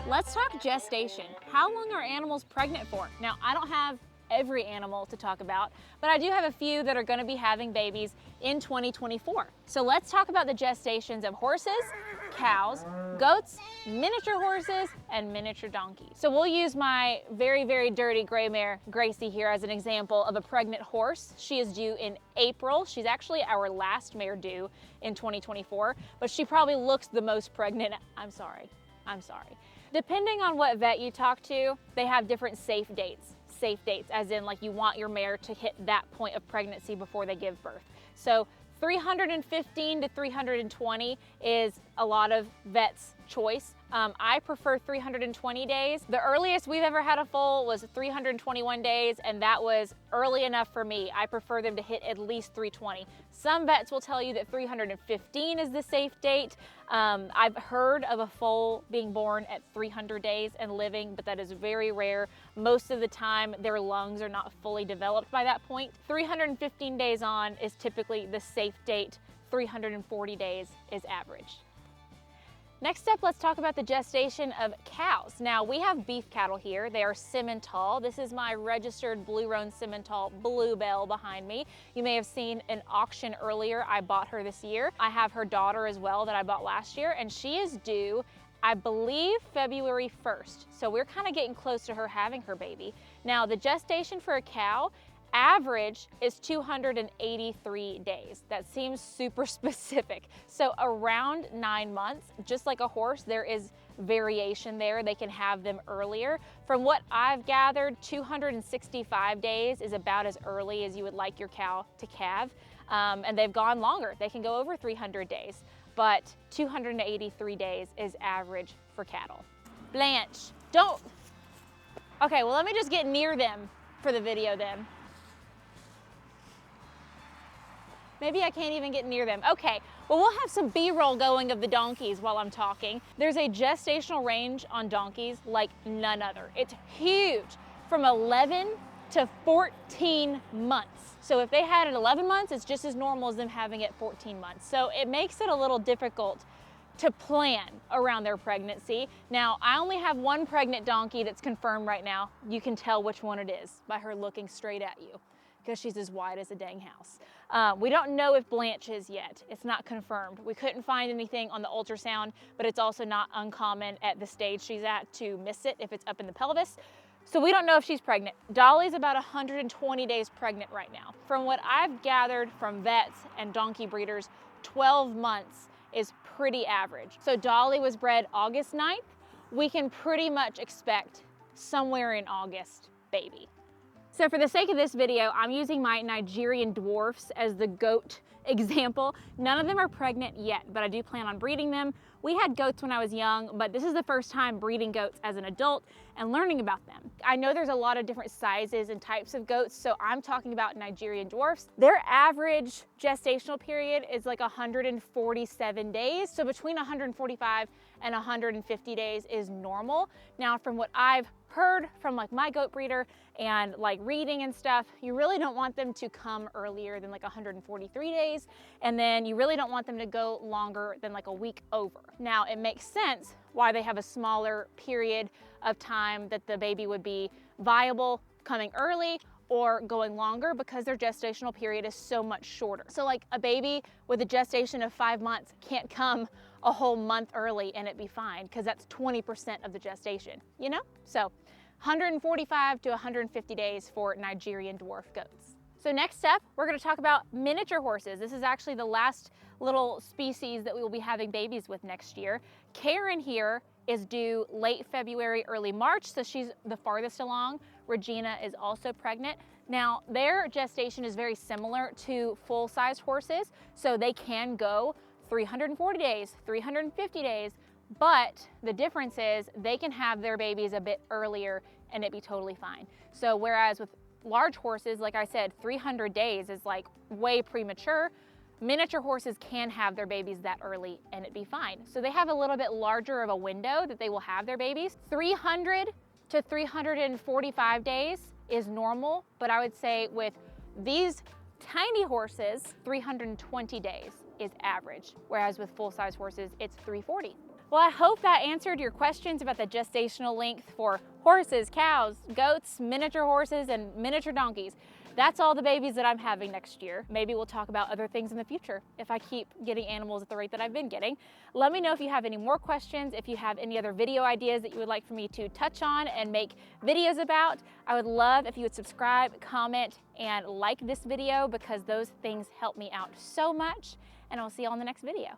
Let's talk gestation. How long are animals pregnant for? Now, I don't have every animal to talk about, but I do have a few that are going to be having babies in 2024. So let's talk about the gestations of horses, cows, goats, miniature horses, and miniature donkeys. So we'll use my very, very dirty gray mare, Gracie, here as an example of a pregnant horse. She is due in April. She's actually our last mare due in 2024, but she probably looks the most pregnant. I'm sorry. Depending on what vet you talk to, they have different safe dates. Safe dates, as in like you want your mare to hit that point of pregnancy before they give birth. So 315 to 320 is a lot of vets' choice. I prefer 320 days. The earliest we've ever had a foal was 321 days, and that was early enough for me. I prefer them to hit at least 320. Some vets will tell you that 315 is the safe date. I've heard of a foal being born at 300 days and living, but that is very rare. Most of the time, their lungs are not fully developed by that point. 315 days on is typically the safe date. 340 days is average. Next up, let's talk about the gestation of cows. Now, we have beef cattle here. They are Simmental. This is my registered blue roan Simmental Bluebell behind me. You may have seen an auction earlier. I bought her this year. I have her daughter as well that I bought last year, and she is due, I believe, February 1st. So we're kind of getting close to her having her baby. Now, the gestation for a cow average is 283 days. That seems super specific. So around 9 months, just like a horse, there is variation there. They can have them earlier. From what I've gathered, 265 days is about as early as you would like your cow to calve. And they've gone longer. They can go over 300 days, but 283 days is average for cattle. Blanche, don't. Okay, well, let me just get near them for the video then. Maybe I can't even get near them. Okay, well, we'll have some B-roll going of the donkeys while I'm talking. There's a gestational range on donkeys like none other. It's huge, from 11 to 14 months. So if they had it 11 months, it's just as normal as them having it 14 months. So it makes it a little difficult to plan around their pregnancy. Now, I only have one pregnant donkey that's confirmed right now. You can tell which one it is by her looking straight at you, because she's as wide as a dang house. We don't know if Blanche is yet. It's not confirmed. We couldn't find anything on the ultrasound, but it's also not uncommon at the stage she's at to miss it if it's up in the pelvis. So we don't know if she's pregnant. Dolly's about 120 days pregnant right now. From what I've gathered from vets and donkey breeders, 12 months is pretty average. So Dolly was bred August 9th. We can pretty much expect somewhere in August, baby. So for the sake of this video, I'm using my Nigerian dwarfs as the goat example. None of them are pregnant yet, but I do plan on breeding them. We had goats when I was young, but this is the first time breeding goats as an adult and learning about them. I know there's a lot of different sizes and types of goats, so I'm talking about Nigerian dwarfs. Their average gestational period is like 147 days. So between 145 and 150 days is normal. Now, from what I've heard from like my goat breeder and like reading and stuff, you really don't want them to come earlier than like 143 days. And then you really don't want them to go longer than like a week over. Now, it makes sense why they have a smaller period of time that the baby would be viable coming early or going longer, because their gestational period is so much shorter. So like a baby with a gestation of 5 months can't come a whole month early and it be fine, because that's 20% of the gestation, you know? So 145 to 150 days for Nigerian dwarf goats. So next up, we're gonna talk about miniature horses. This is actually the last little species that we will be having babies with next year. Karen here is due late February, early March, so she's the farthest along. Regina is also pregnant. Now, their gestation is very similar to full-sized horses, so they can go 340 days, 350 days, but the difference is they can have their babies a bit earlier and it'd be totally fine. So whereas with large horses, like I said, 300 days is like way premature, miniature horses can have their babies that early and it'd be fine. So they have a little bit larger of a window that they will have their babies. 300 to 345 days is normal, but I would say with these tiny horses, 320 days is average, whereas with full-size horses, it's 340. Well, I hope that answered your questions about the gestational length for horses, cows, goats, miniature horses, and miniature donkeys. That's all the babies that I'm having next year. Maybe we'll talk about other things in the future if I keep getting animals at the rate that I've been getting. Let me know if you have any more questions, if you have any other video ideas that you would like for me to touch on and make videos about. I would love if you would subscribe, comment, and like this video because those things help me out so much. And I'll see you on the next video.